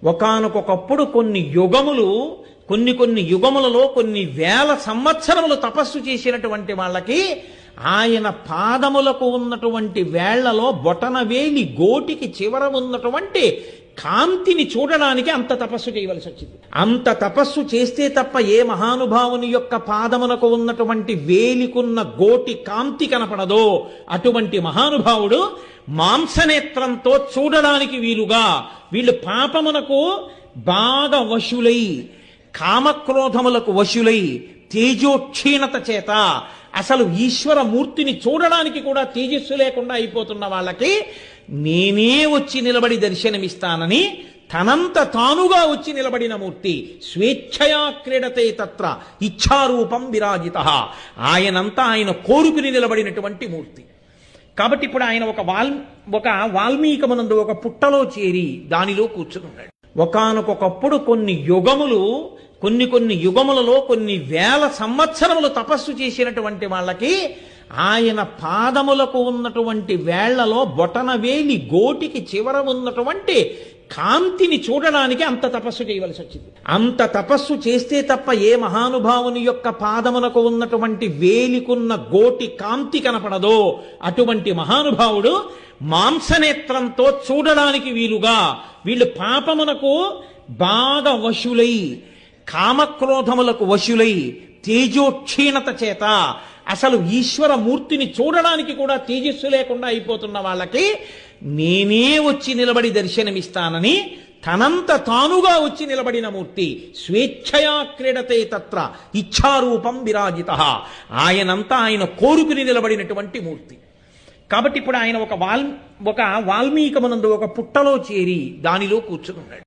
ఒకానొకప్పుడు కొన్ని యుగములలో కొన్ని వేల సంవత్సరములు తపస్సు చేసినటువంటి వాళ్ళకి ఆయన పాదములకు ఉన్నటువంటి వేళ్లలో బొటనవేలి గోటికి చివర ఉన్నటువంటి కాంతిని చూడడానికి అంత తపస్సు చేయవలసి వచ్చింది. అంత తపస్సు చేస్తే తప్ప ఏ మహానుభావుని యొక్క పాదమునకు ఉన్నటువంటి వేలికున్న గోటి కాంతి కనపడదో అటువంటి మహానుభావుడు మాంసనేత్రంతో చూడడానికి వీలుగా వీళ్ళు పాపమునకు బాగా వశులై, కామక్రోధములకు వశులై, తేజోక్షీణత చేత అసలు ఈశ్వర మూర్తిని చూడడానికి కూడా తేజస్సు లేకుండా అయిపోతున్న వాళ్ళకి నేనే వచ్చి నిలబడి దర్శనమిస్తానని తనంత తానుగా వచ్చి నిలబడిన మూర్తి. స్వేచ్ఛయా క్రీడతే తత్ర ఇచ్ఛారూపం విరాజిత. ఆయనంతా ఆయన కోరుకుని నిలబడినటువంటి మూర్తి. కాబట్టి ఇప్పుడు ఆయన ఒక వాల్మీకమునందు ఒక పుట్టలో చేరి దానిలో కూర్చున్నాడు. ఒకానొకప్పుడు కొన్ని యుగములలో కొన్ని వేల సంవత్సరములు తపస్సు చేసినటువంటి వాళ్ళకి ఆయన పాదములకు ఉన్నటువంటి వేళ్లలో బొటనవేలి గోటికి చివర ఉన్నటువంటి కాంతిని చూడడానికి అంత తపస్సు చేయవలసి వచ్చింది. అంత తపస్సు చేస్తే తప్ప ఏ మహానుభావుని యొక్క పాదమునకు ఉన్నటువంటి వేలికున్న గోటి కాంతి కనపడదో అటువంటి మహానుభావుడు మాంసనేత్రంతో చూడడానికి వీలుగా వీళ్ళు పాపమునకు బాగా వశులై, కామక్రోధములకు వశులై, తేజోక్షీణత చేత అసలు ఈశ్వర మూర్తిని చూడడానికి కూడా తేజస్సు లేకుండా అయిపోతున్న వాళ్ళకి నేనే వచ్చి నిలబడి దర్శనమిస్తానని తనంత తానుగా వచ్చి నిలబడిన మూర్తి. స్వేచ్ఛయా క్రీడతే తత్ర ఇచ్ఛారూపం విరాజిత. ఆయనంతా ఆయన కోరుకుని నిలబడినటువంటి మూర్తి. కాబట్టి ఇప్పుడు ఆయన ఒక వాల్మీకమునందు ఒక పుట్టలో చేరి దానిలో కూర్చున్నాడు.